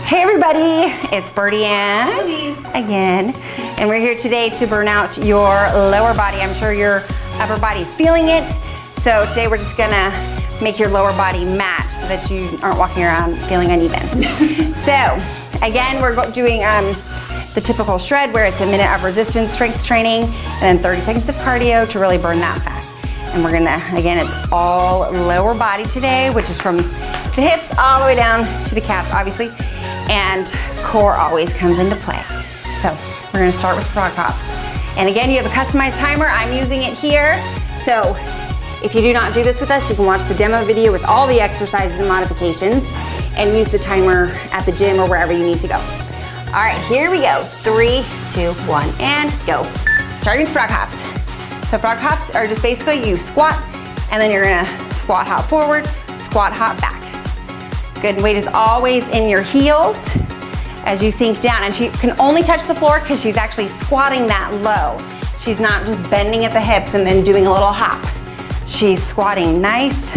Hey everybody, it's Bertie and Louise again, and we're here today to burn out your lower body. I'm sure your upper body's feeling it, so today we're just gonna make your lower body match so that you aren't walking around feeling uneven. So again, we're doing the typical shred where it's a minute of resistance strength training and then 30 seconds of cardio to really burn that fat. And we're gonna, again, it's all lower body today, which is from the hips all the way down to the calves, obviously. And core always comes into play. So we're gonna start with frog hops. And again, you have a customized timer. I'm using it here. So if you do not do this with us, you can watch the demo video with all the exercises and modifications and use the timer at the gym or wherever you need to go. All right, here we go. 3, 2, 1, and go. Starting with frog hops. So frog hops are just basically you squat and then you're gonna squat hop forward, squat hop back. Good, weight is always in your heels as you sink down, and she can only touch the floor because she's actually squatting that low. She's not just bending at the hips and then doing a little hop. She's squatting nice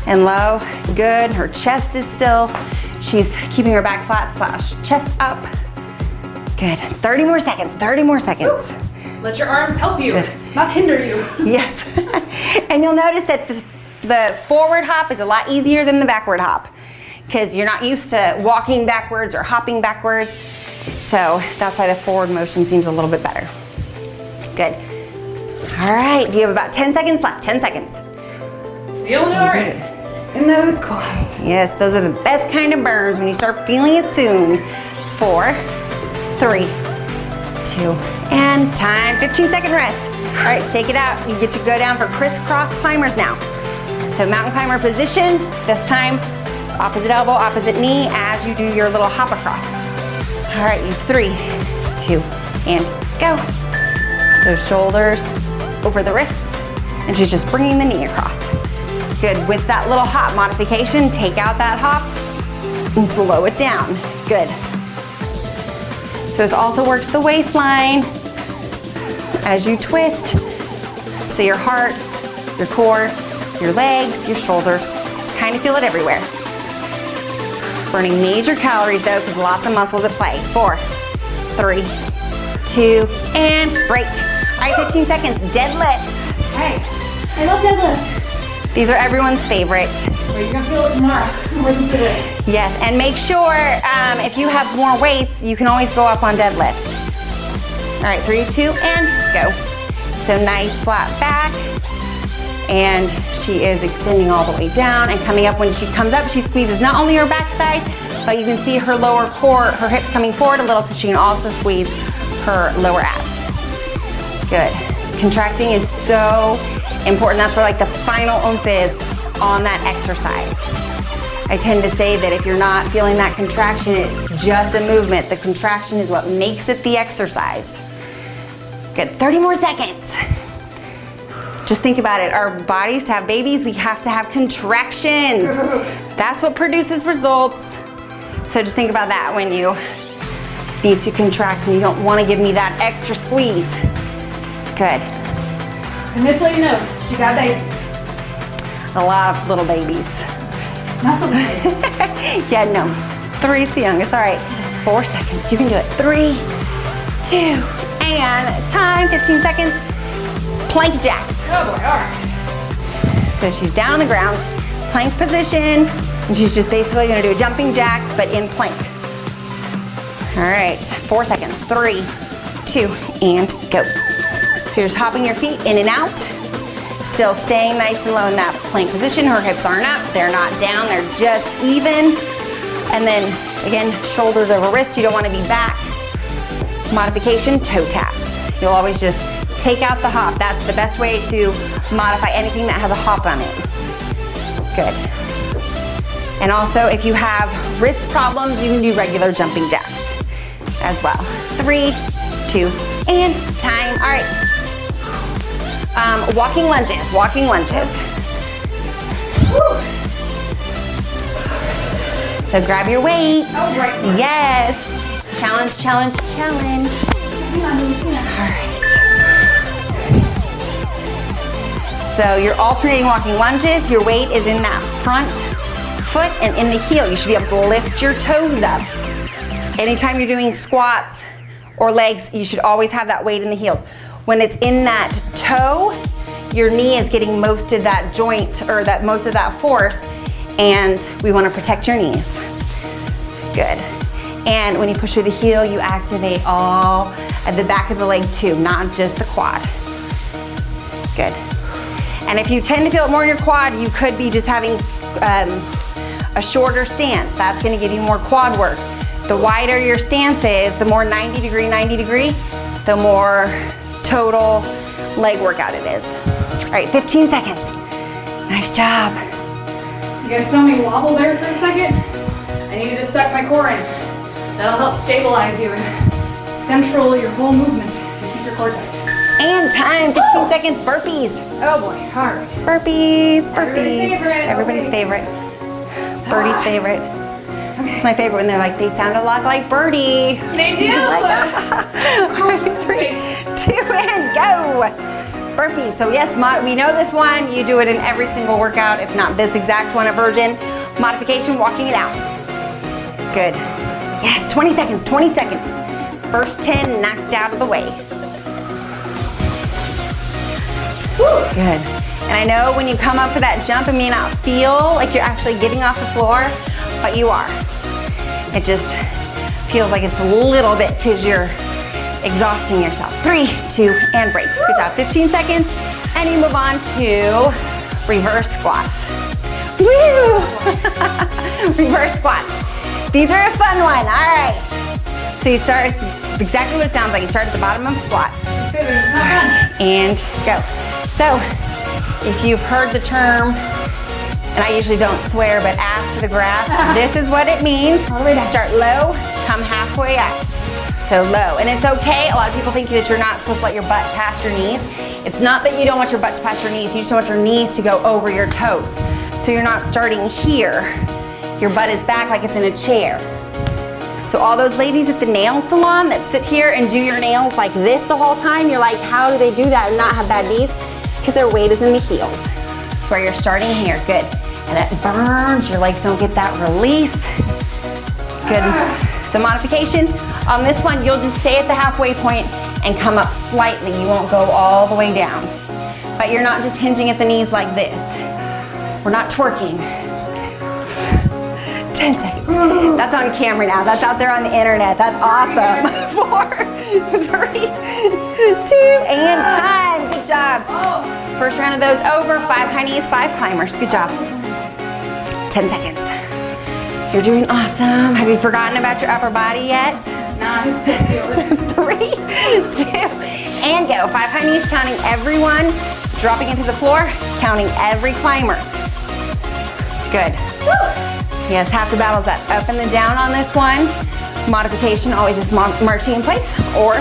and low, good. Her chest is still. She's keeping her back flat / chest up. Good, 30 more seconds, 30 more seconds. Ooh. Let your arms help you, Good. not hinder you. Yes, and you'll notice that the forward hop is a lot easier than the backward hop, because you're not used to walking backwards or hopping backwards. So that's why the forward motion seems a little bit better. Good. All right, you have about 10 seconds left, 10 seconds. Feeling it already. In those quads. Yes, those are the best kind of burns when you start feeling it soon. 4, 3, 2, and time. 15-second rest. All right, shake it out. You get to go down for Criss Cross Climbers now. So mountain climber position, this time opposite elbow, opposite knee as you do your little hop across. All right, you have 3, 2, and go. So shoulders over the wrists, and she's just bringing the knee across. Good, with that little hop modification, take out that hop and slow it down. Good. So this also works the waistline as you twist. So your heart, your core, your legs, your shoulders, kind of feel it everywhere. Burning major calories though, because lots of muscles at play. 4, 3, 2, and break. All right, 15 seconds, deadlifts. Hey, I love deadlifts. These are everyone's favorite. Well, you're gonna feel it tomorrow, more than today. Yes, and make sure if you have more weights, you can always go up on deadlifts. All right, 3, 2, and go. So nice flat back. And she is extending all the way down and coming up. When she comes up, she squeezes not only her backside, but you can see her lower core, her hips coming forward a little, so she can also squeeze her lower abs. Good. Contracting is so important. That's where like the final oomph is on that exercise. I tend to say that if you're not feeling that contraction, it's just a movement. The contraction is what makes it the exercise. Good, 30 more seconds. Just think about it. Our bodies, to have babies, we have to have contractions. That's what produces results. So just think about that when you need to contract and you don't want to give me that extra squeeze. Good. And this lady knows, she got babies. A lot of little babies. Not so bad. Yeah, no. 3 is the youngest. All right, 4 seconds. You can do it. 3, 2, and time. 15 seconds. Plank jacks. Oh boy, all right. So she's down on the ground, plank position, and she's just basically gonna do a jumping jack, but in plank. All right, 4 seconds. 3, 2, and go. So you're just hopping your feet in and out, still staying nice and low in that plank position. Her hips aren't up, they're not down, they're just even. And then again, shoulders over wrist, you don't wanna be back. Modification, toe taps. You'll always just take out the hop. That's the best way to modify anything that has a hop on it. Good. And also, if you have wrist problems, you can do regular jumping jacks as well. 3, 2, and time. All right. Walking lunges, walking lunges. Woo. So grab your weight. Oh, right. Yes. Challenge, challenge, challenge. All right. So you're alternating walking lunges. Your weight is in that front foot and in the heel. You should be able to lift your toes up. Anytime you're doing squats or legs, you should always have that weight in the heels. When it's in that toe, your knee is getting most of that joint or most of that force, and we want to protect your knees. Good. And when you push through the heel, you activate all at the back of the leg too, not just the quad. Good. And if you tend to feel it more in your quad, you could be just having a shorter stance. That's going to give you more quad work. The wider your stance is, the more 90 degree, the more total leg workout it is. All right, 15 seconds. Nice job. You guys saw me wobble there for a second? I needed to suck my core in. That'll help stabilize you and central your whole movement if you keep your core tight. And time, 15 seconds, burpees. Oh boy, all right. Burpees, Everybody's favorite. Everybody's favorite. Bertie's favorite. It's my favorite when they're like, they sound a lot like Bertie. They do. Like, 3, 2, and go. Burpees. So yes, we know this one. You do it in every single workout, if not this exact one, a version. Modification, walking it out. Good. Yes, 20 seconds, 20 seconds. First 10 knocked out of the way. Woo. Good. And I know when you come up for that jump, it may not feel like you're actually getting off the floor, but you are. It just feels like it's a little bit because you're exhausting yourself. 3, 2, and break. Good job. 15 seconds, and you move on to reverse squats. Woo! Reverse squats. These are a fun one. All right. So you start, it's exactly what it sounds like. You start at the bottom of squat. And go. So, if you've heard the term, and I usually don't swear, but ass to the grass, this is what it means. Start low, come halfway up. So low, and it's okay. A lot of people think that you're not supposed to let your butt pass your knees. It's not that you don't want your butt to pass your knees, you just don't want your knees to go over your toes. So you're not starting here. Your butt is back like it's in a chair. So all those ladies at the nail salon that sit here and do your nails like this the whole time, you're like, how do they do that and not have bad knees? Because their weight is in the heels. That's where you're starting here, good. And it burns, your legs don't get that release. Good, so modification. On this one, you'll just stay at the halfway point and come up slightly. You won't go all the way down. But you're not just hinging at the knees like this. We're not twerking. 10 seconds. That's on camera now. That's out there on the internet. That's awesome. 4, 3, 2, and time. Good job. First round of those over. 5 high knees, 5 climbers. Good job. 10 seconds. You're doing awesome. Have you forgotten about your upper body yet? No, I'm still 3, 2, and go. 5 high knees, counting everyone. Dropping into the floor, counting every climber. Good. Yes, half the battle's that up and the down on this one. Modification, always just marching in place or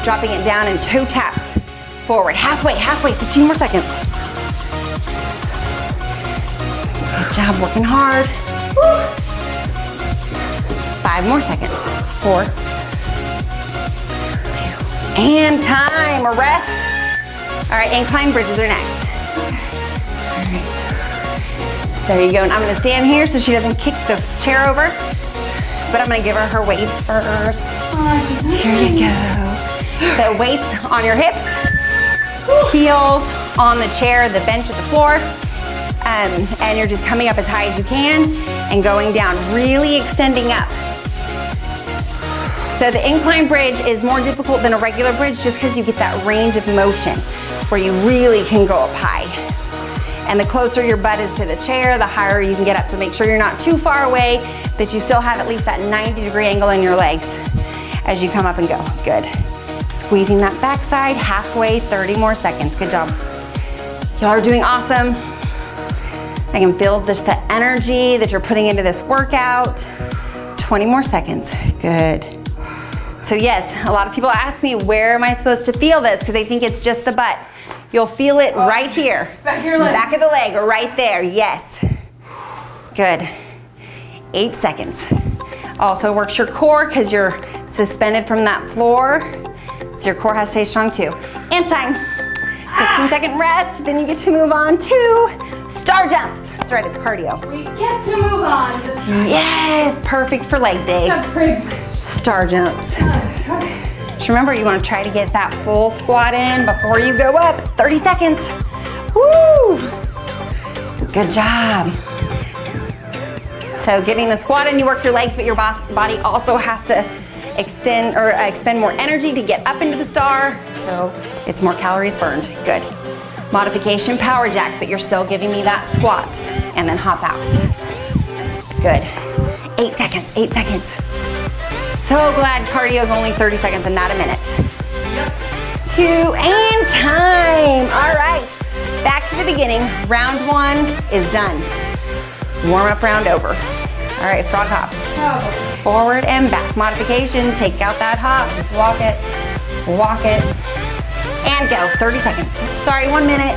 dropping it down and toe taps forward. Halfway, 15 more seconds. Good job, working hard. 5 more seconds. 4, 2, and time, a rest. All right, incline bridges are next. All right. There you go, and I'm gonna stand here so she doesn't kick the chair over, but I'm gonna give her weights first. Here you go. So weights on your hips, heels on the chair, the bench, or the floor, and you're just coming up as high as you can and going down, really extending up. So the incline bridge is more difficult than a regular bridge just because you get that range of motion where you really can go up high. And the closer your butt is to the chair, the higher you can get up. So make sure you're not too far away, that you still have at least that 90-degree angle in your legs as you come up and go. Good. Squeezing that backside, halfway, 30 more seconds. Good job. Y'all are doing awesome. I can feel just the energy that you're putting into this workout. 20 more seconds. Good. So yes, a lot of people ask me, where am I supposed to feel this? Because they think it's just the butt. You'll feel it right here. Back of your legs. Back of the leg, right there, yes. Good. 8 seconds. Also works your core because you're suspended from that floor. So your core has to stay strong too. And time. 15-second rest, then you get to move on to star jumps. That's right, it's cardio. We get to move on to Yes, perfect for leg day. It's a privilege. Star jumps. Okay. Just remember, you want to try to get that full squat in before you go up. 30 seconds. Woo! Good job. So getting the squat in, you work your legs, but your body also has to extend or expend more energy to get up into the star. So it's more calories burned. Good. Modification power jacks, but you're still giving me that squat and then hop out. Good. 8 seconds, 8 seconds. So glad cardio is only 30 seconds and not a minute. 2 and time. All right, back to the beginning. Round 1 is done. Warm up round over. All right, frog hops. Forward and back. Modification, take out that hop. Just walk it, and go. 30 seconds. Sorry, 1 minute.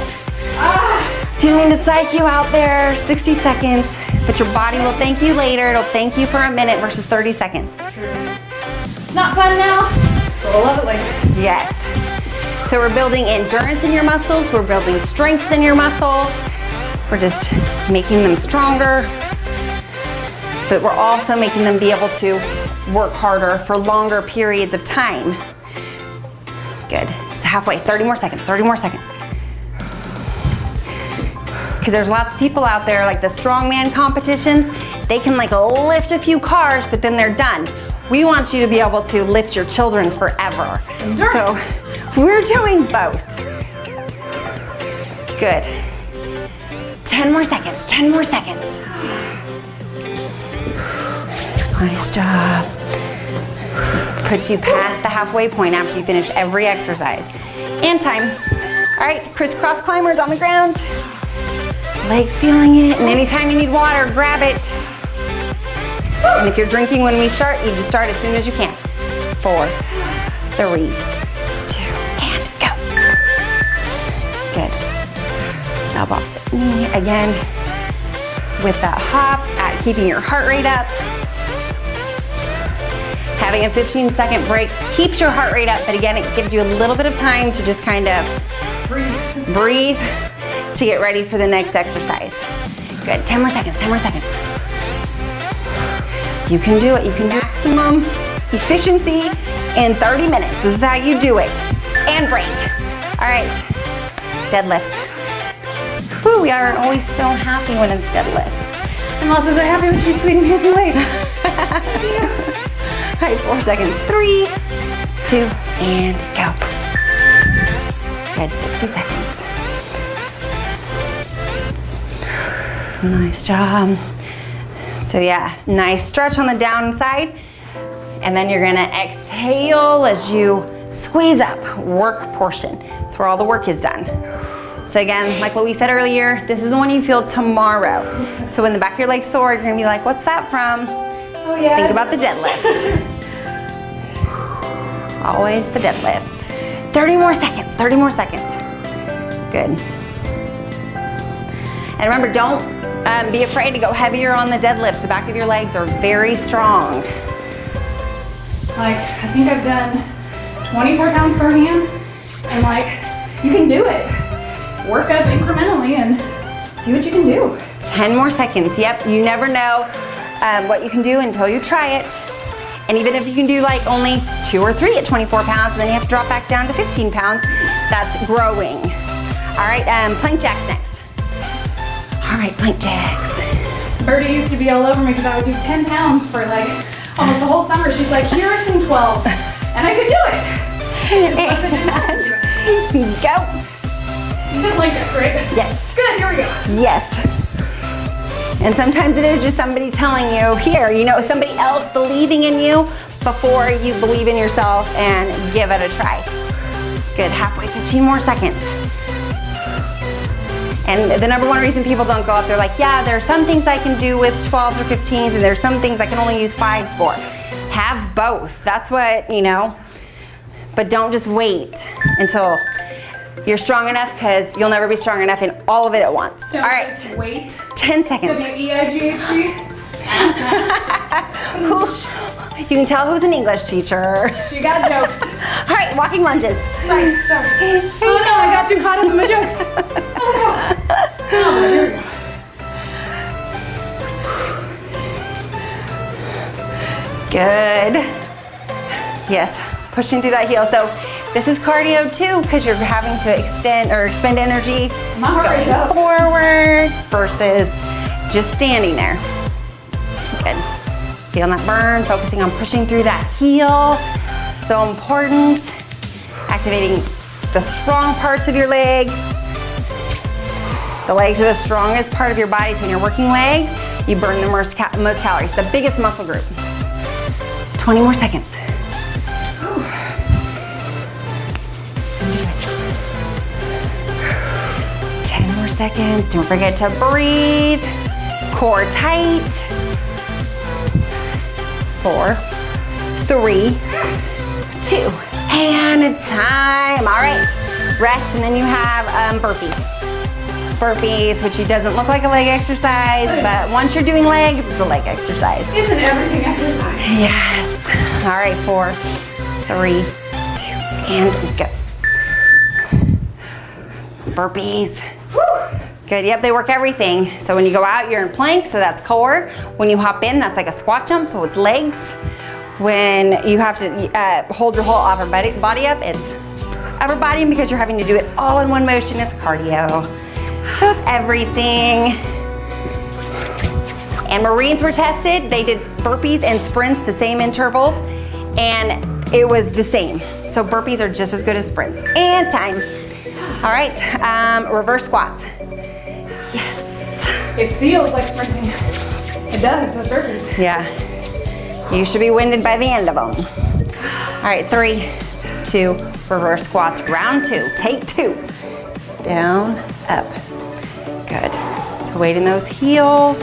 Didn't mean to psych you out there. 60 seconds, but your body will thank you later. It'll thank you for a minute versus 30 seconds. Not fun now, but we'll love it later. Yes. So we're building endurance in your muscles. We're building strength in your muscles. We're just making them stronger, but we're also making them be able to work harder for longer periods of time. Good. So halfway, 30 more seconds, 30 more seconds. Because there's lots of people out there, like the strongman competitions, they can like lift a few cars, but then they're done. We want you to be able to lift your children forever. So we're doing both. Good. 10 more seconds, 10 more seconds. Nice job. This puts you past the halfway point after you finish every exercise. And time. All right, Criss Cross Climbers on the ground. Legs feeling it, and anytime you need water, grab it. And if you're drinking when we start, you just start as soon as you can. 4, 3, 2, and go. Good. Snap opposite knee again with that hop, keeping your heart rate up. Having a 15-second break keeps your heart rate up, but again, it gives you a little bit of time to just kind of breathe to get ready for the next exercise. Good, 10 more seconds, 10 more seconds. You can do it, you can do maximum efficiency in 30 minutes. This is how you do it. And break. All right, deadlifts. Whew, we are always so happy when it's deadlifts. And Mel says, I'm happy that she's sweet and healthy weight. All right, 4 seconds. 3, 2, and go. Good, 60 seconds. Nice job. So yeah, nice stretch on the downside. And then you're gonna exhale as you squeeze up, work portion. That's where all the work is done. So again, like what we said earlier, this is the one you feel tomorrow. So when the back of your leg's sore, you're gonna be like, what's that from? Oh yeah. Think about the deadlifts. Always the deadlifts. 30 more seconds, 30 more seconds. Good. And remember, don't be afraid to go heavier on the deadlifts. The back of your legs are very strong. Like, I think I've done 24 pounds per hand, and like, you can do it. Work up incrementally and see what you can do. 10 more seconds, yep. You never know what you can do until you try it. And even if you can do like only 2 or 3 at 24 pounds, and then you have to drop back down to 15 pounds, that's growing. All right, plank jacks next. All right, plank jacks. Bertie used to be all over me because I would do 10 pounds for like almost the whole summer. She's like, here are some 12. And I could do it. And go. You said plank jacks, right? Yes. Good, here we go. Yes. And sometimes it is just somebody telling you, here, you know, somebody else believing in you before you believe in yourself and give it a try. Good, halfway, 15 more seconds. And the number one reason people don't go up, they're like, yeah, there are some things I can do with 12s or 15s, and there's some things I can only use 5s for. Have both, that's what, you know, but don't just wait until you're strong enough, because you'll never be strong enough in all of it at once. Don't all right, just wait. 10 seconds. WEIGHT. sorry. You can tell who's an English teacher. She got jokes. All right, walking lunges. Right, sorry. Oh no, I got too caught up in my jokes. Oh no. Oh, here we go. Good. Yes, pushing through that heel. So this is cardio too, because you're having to extend or expend energy My heart rate's up. forward versus just standing there. Good. Feeling that burn, focusing on pushing through that heel. So important. Activating the strong parts of your leg. The legs are the strongest part of your body, so when you're working legs, you burn the most calories, the biggest muscle group. 20 more seconds. 10 more seconds. Don't forget to breathe. Core tight. 4, 3, 2, and time. All right, rest, and then you have burpees. Burpees, which doesn't look like a leg exercise, but once you're doing legs, it's a leg exercise. It's an everything exercise. Yes. All right, 4, 3, 2, and go. Burpees. Good, yep, they work everything. So when you go out, you're in plank, so that's core. When you hop in, that's like a squat jump, so it's legs. When you have to hold your whole upper body up, it's upper body, and because you're having to do it all in one motion, it's cardio. So it's everything. And Marines were tested. They did burpees and sprints, the same intervals, and it was the same. So burpees are just as good as sprints. And time. All right, reverse squats. Yes. It feels like sprinting. It does with burpees. Yeah. You should be winded by the end of them. All right, 3, 2, reverse squats. Round 2, take 2. Down, up. Good. So weight in those heels.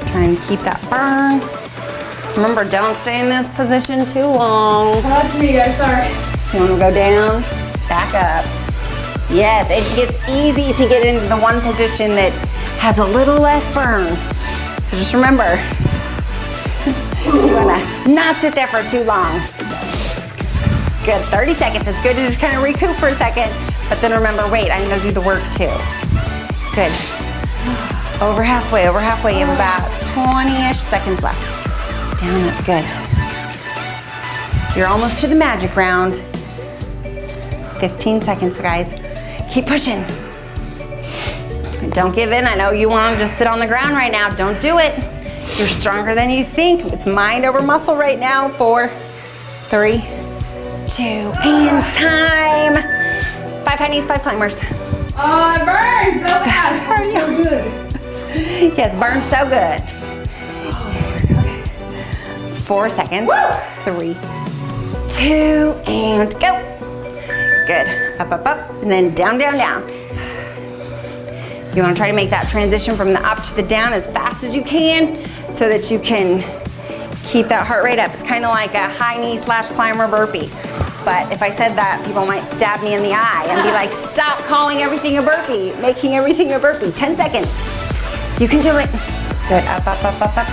Trying to keep that burn. Remember, don't stay in this position too long. That's me, guys, sorry. You want to go down, back up. Yes, it gets easy to get into the one position that has a little less burn. So just remember, you want to not sit there for too long. Good, 30 seconds. It's good to just kind of recoup for a second, but then remember, wait, I'm gonna do the work too. Good. Over halfway. You have about 20-ish seconds left. Down, up, good. You're almost to the magic round. 15 seconds, guys. Keep pushing. Don't give in. I know you want to just sit on the ground right now. Don't do it. You're stronger than you think. It's mind over muscle right now. 4, 3, 2, and time. 5 high knees, 5 climbers. Oh, it burns so bad. Cardio. So good. Yes, burns so good. 4 seconds. Woo! 3, 2, and go. Good. Up, up, up, and then down, down, down. You want to try to make that transition from the up to the down as fast as you can so that you can keep that heart rate up. It's kind of like a high knee / climber burpee. But if I said that, people might stab me in the eye and be like, stop calling everything a burpee, making everything a burpee. 10 seconds. You can do it. Good. Up, up, up, up, up.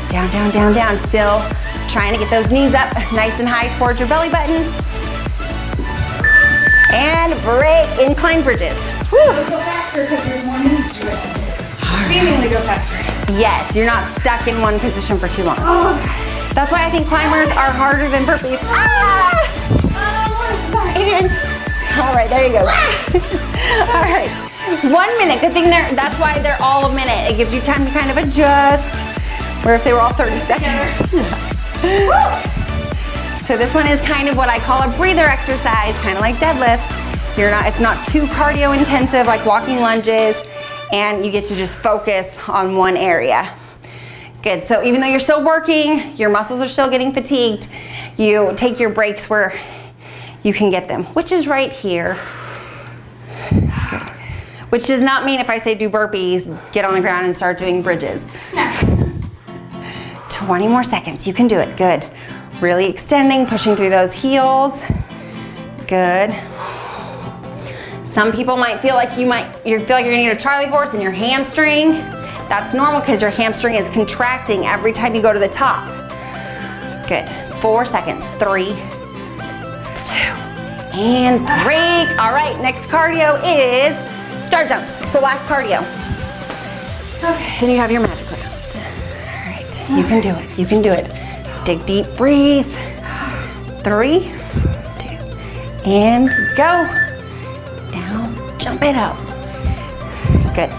Down, down, down, down. Still trying to get those knees up nice and high towards your belly button. And break, incline bridges. Woo. Go faster because there's more moves to it. Seemingly go faster. Yes, you're not stuck in one position for too long. Oh. That's why I think climbers are harder than burpees. And, all right, there you go. All right, 1 minute. Good thing that's why they're all a minute. It gives you time to kind of adjust. Where if they were all 30 seconds. So this one is kind of what I call a breather exercise, kind of like deadlifts. It's not too cardio intensive like walking lunges, and you get to just focus on one area. Good, so even though you're still working, your muscles are still getting fatigued, you take your breaks where you can get them, which is right here. Good. Which does not mean if I say do burpees, get on the ground and start doing bridges. No. 20 more seconds, you can do it, good. Really extending, pushing through those heels. Good. Some people might feel like you're gonna need a Charlie horse in your hamstring. That's normal because your hamstring is contracting every time you go to the top. Good. 4 seconds. 3, 2, and break. All right, next cardio is star jumps. It's the last cardio. Okay. Then you have your magic round. All right, you can do it. You can do it. Dig deep, breathe. 3, 2, and go. Down, jump it up. Good.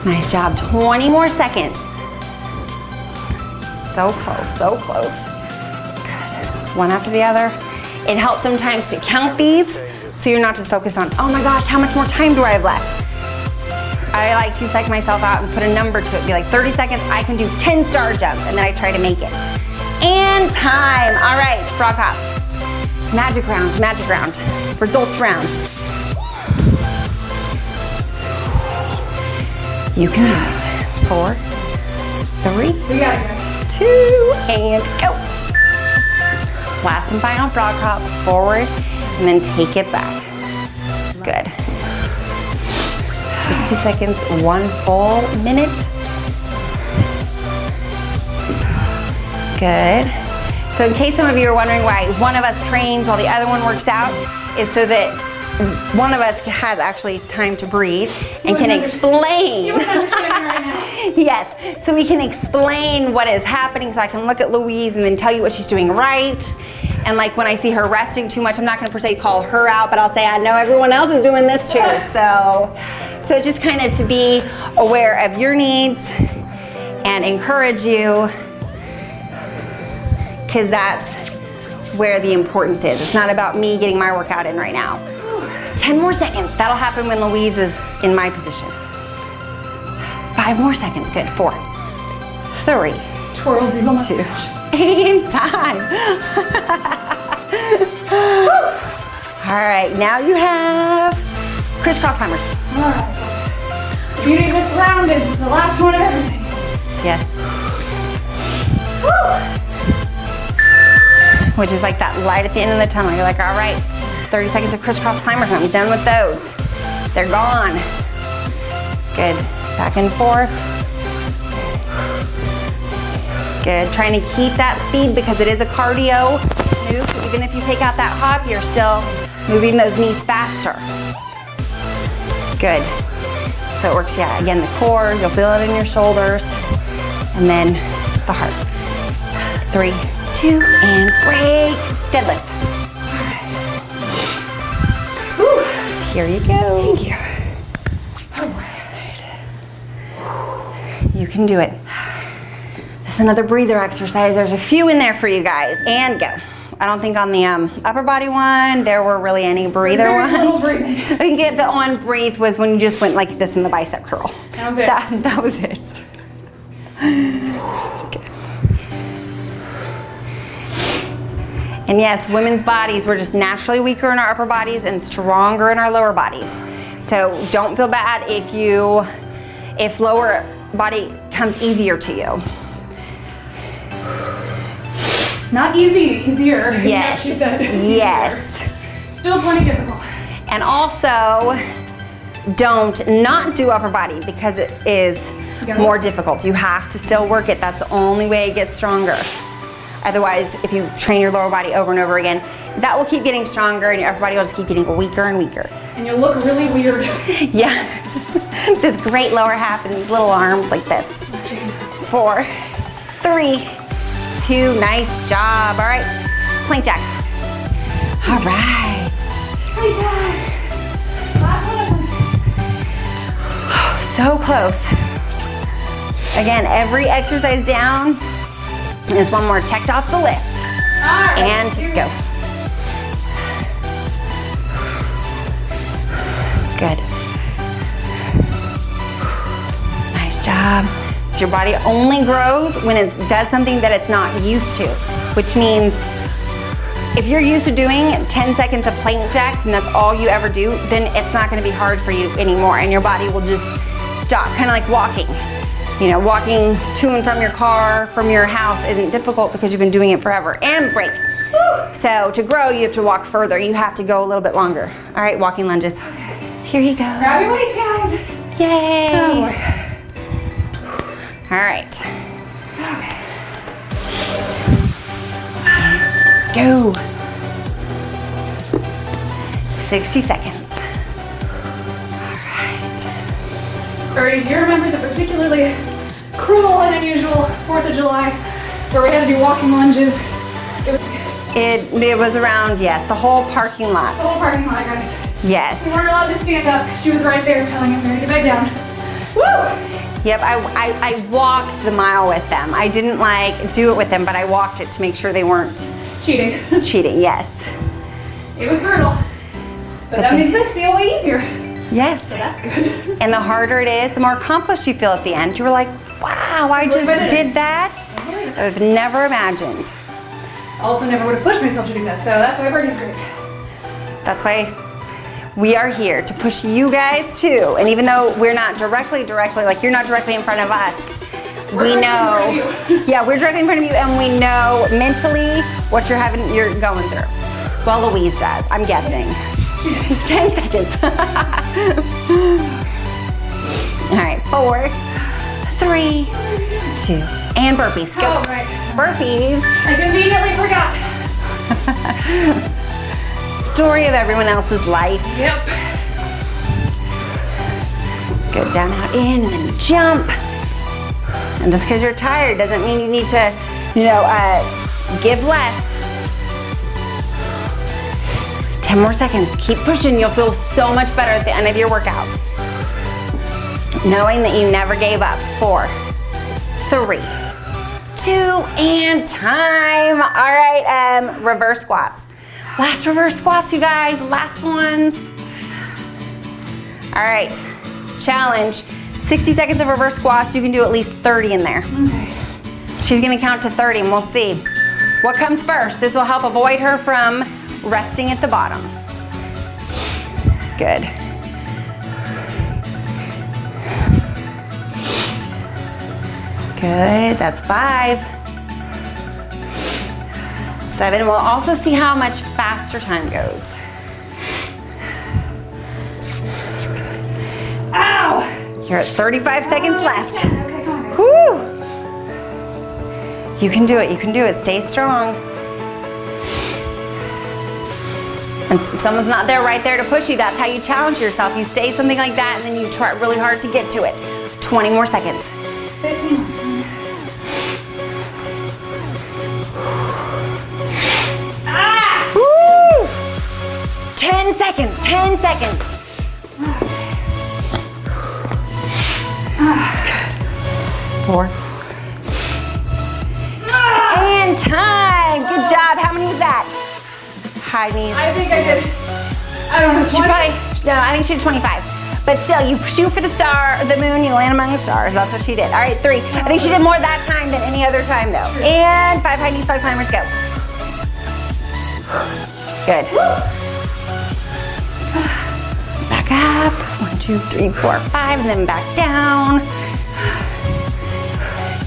Nice job. 20 more seconds. So close, so close. Good. One after the other. It helps sometimes to count these so you're not just focused on, oh my gosh, how much more time do I have left? I like to psych myself out and put a number to it. Be like 30 seconds, I can do 10 star jumps, and then I try to make it. And time. All right, frog hops. Magic round, magic round. Results round. You can do it. 4, 3, We got it, guys. 2, and go. Last and final frog hops, forward, and then take it back. Good. 60 seconds, 1 full minute. Good. So in case some of you are wondering why one of us trains while the other one works out, is so that one of us has actually time to breathe and can explain. You wouldn't understand me right now. Yes, so we can explain what is happening, so I can look at Louise and then tell you what she's doing right. And like when I see her resting too much, I'm not gonna per se call her out, but I'll say I know everyone else is doing this too. So just kind of to be aware of your needs and encourage you, because that's where the importance is. It's not about me getting my workout in right now. 10 more seconds. That'll happen when Louise is in my position. 5 more seconds. Good. 4, 3, Twirls these on my 2, switch. and time. All right, now you have Criss Cross Climbers. All right. The beauty of this round is it's the last one of everything. Yes. Woo! Which is like that light at the end of the tunnel. You're like, all right, 30 seconds of Criss Cross Climbers. I'm done with those. They're gone. Good. Back and forth. Good. Trying to keep that speed because it is a cardio move. So even if you take out that hop, you're still moving those knees faster. Good. So it works, yeah, again, the core, you'll feel it in your shoulders, and then the heart. 3, 2, and break. Deadlifts. Whew. So here you go. Thank you. You can do it. This is another breather exercise. There's a few in there for you guys. And go. I don't think on the upper body one there were really any breather ones. Little breathing. I think the on breathe was when you just went like this in the bicep curl. That was it. That was it. Okay. And yes, women's bodies, we're just naturally weaker in our upper bodies and stronger in our lower bodies. So don't feel bad if lower body comes easier to you. Not easy, easier. Yes. She said. Yes. Still plenty difficult. And also, don't not do upper body because it is more difficult. You have to still work it. That's the only way it gets stronger. Otherwise, if you train your lower body over and over again, that will keep getting stronger and your upper body will just keep getting weaker and weaker. And you'll look really weird. Yeah. This great lower half and these little arms like this. 4, 3, 2, nice job. All right, plank jacks. All right. Plank jacks. Last one of plank jacks. So close. Again, every exercise down is one more checked off the list. All right. And go. Good. Nice job. So your body only grows when it does something that it's not used to, which means if you're used to doing 10 seconds of plank jacks and that's all you ever do, then it's not gonna be hard for you anymore and your body will just stop, kind of like walking. You know, walking to and from your car, from your house isn't difficult because you've been doing it forever. And break. So to grow, you have to walk further. You have to go a little bit longer. All right, walking lunges. Here you go. Grab your weights, guys. Yay. Oh. All right. And go. 60 seconds. All right. Bertie, do you remember the particularly cruel and unusual 4th of July where we had to do walking lunges? It was around, yes, the whole parking lot. The whole parking lot, guys. Yes. We weren't allowed to stand up. She was right there telling us we had to get back down. Woo! Yep, I walked the mile with them. I didn't like do it with them, but I walked it to make sure they weren't Cheating. cheating, yes. It was brutal. But that makes this feel way easier. Yes. So that's good. And the harder it is, the more accomplished you feel at the end. You were like, wow, I just did that. I've never imagined. Also never would have pushed myself to do that, so that's why Bertie's great. That's why we are here to push you guys too. And even though we're not directly, like you're not directly in front of us, we know. Yeah, we're directly in front of you, and we know mentally what you're going through. Well, Louise does, I'm guessing. 10 seconds. All right, 4, 3, 2, and burpees. Go. Oh, right. Burpees. I conveniently forgot. Story of everyone else's life. Yep. Go down, out, in, and then jump. And just because you're tired doesn't mean you need to, give less. 10 more seconds. Keep pushing. You'll feel so much better at the end of your workout. Knowing that you never gave up. 4, 3, 2, and time. All right, reverse squats. Last reverse squats, you guys. Last ones. All right, challenge. 60 seconds of reverse squats. You can do at least 30 in there. Okay. She's gonna count to 30 and we'll see. What comes first? This will help avoid her from resting at the bottom. Good. Good, that's 5. 7, we'll also see how much faster time goes. Ow! You're at 35 seconds left. Okay, come on. Woo! You can do it, you can do it. Stay strong. And if someone's not there right there to push you, that's how you challenge yourself. You stay something like that and then you try really hard to get to it. 20 more seconds. 15. Ah! Woo! 10 seconds, 10 seconds. Good. 4. And time. Good job. How many was that? High knees. I think I did. I don't know. She probably, no, I think she did 25. But still, you shoot for the moon, you land among the stars. That's what she did. All right, 3. I think she did more that time than any other time though. And 5 high knees, 5 climbers, go. Good. Back up. 1, 2, 3, 4, 5, and then back down.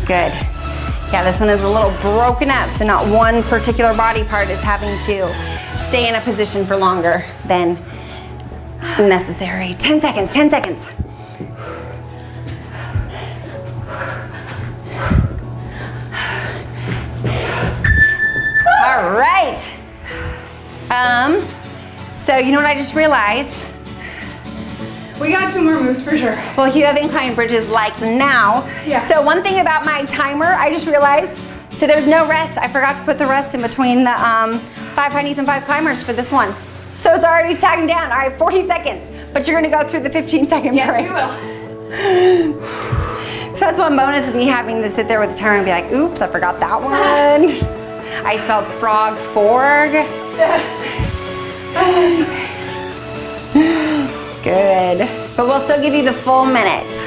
Good. Yeah, this one is a little broken up, so not one particular body part is having to stay in a position for longer than necessary. 10 seconds, 10 seconds. All right. So you know what I just realized? We got 2 more moves for sure. Well, you have incline bridges like now. Yeah. So one thing about my timer, I just realized, so there's no rest. I forgot to put the rest in between the 5 high knees and 5 climbers for this one. So it's already tagging down. All right, 40 seconds. But you're gonna go through the 15-second break. Yes, we will. So that's one bonus of me having to sit there with the timer and be like, oops, I forgot that one. I spelled frog forg. Good. But we'll still give you the full minute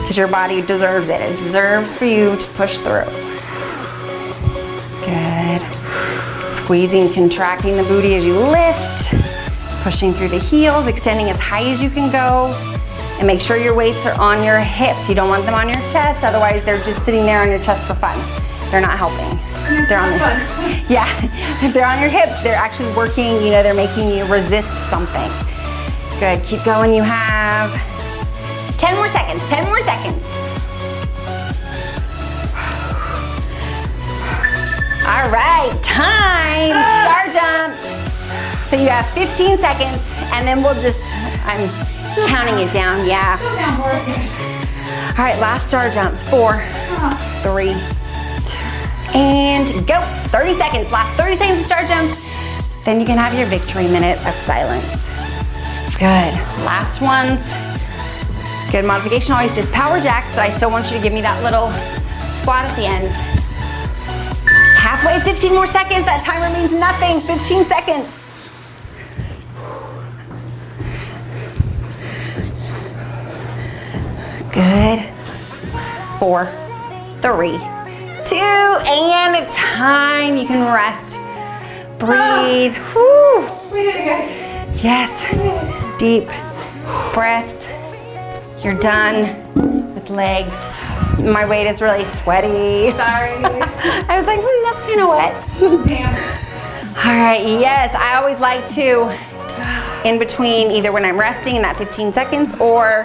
because your body deserves it. It deserves for you to push through. Good. Squeezing, contracting the booty as you lift, pushing through the heels, extending as high as you can go, and make sure your weights are on your hips. You don't want them on your chest, otherwise they're just sitting there on your chest for fun. They're not helping. They're on fun. Yeah, if they're on your hips, they're actually working, they're making you resist something. Good, keep going, you have 10 more seconds, 10 more seconds. All right, time, star jumps. So you have 15 seconds, and then we'll just, I'm counting it down, yeah. Go down for us, guys. All right, last star jumps. 4, 3, 2, and go. 30 seconds, last 30 seconds of star jumps. Then you can have your victory minute of silence. Good, last ones. Good modification, always just power jacks, but I still want you to give me that little squat at the end. Halfway, 15 more seconds. That timer means nothing. 15 seconds. Good. 4, 3, 2, and time. You can rest. Breathe. Whew. We did it, guys. Yes. Deep breaths. You're done with legs. My weight is really sweaty. Sorry. I was like, that's kind of wet. Damn. All right, yes, I always like to, in between, either when I'm resting in that 15 seconds or,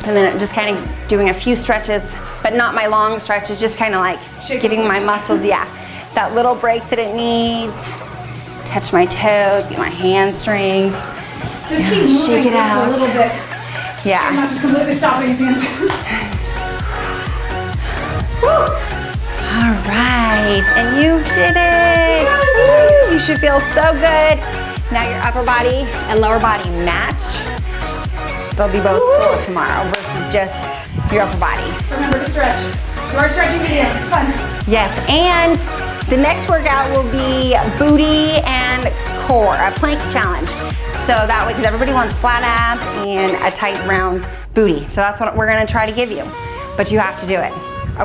and then just kind of doing a few stretches, but not my long stretches, just kind of like giving my muscles, yeah, that little break that it needs. Touch my toes, get my hamstrings. Just keep moving shake it just out. a little bit. I'm Yeah. not just completely stopping at the end. All right, and you did it. Woo, you should feel so good. Now your upper body and lower body match. They'll be both sore tomorrow versus just your upper body. Remember to stretch. You are stretching at the end. It's fun. Yes, and the next workout will be booty and core, a plank challenge. So that way, because everybody wants flat abs and a tight round booty. So that's what we're gonna try to give you, but you have to do it.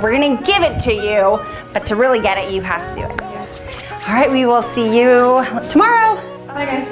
We're gonna give it to you, but to really get it, you have to do it. Yes. All right, we will see you tomorrow. Bye, guys.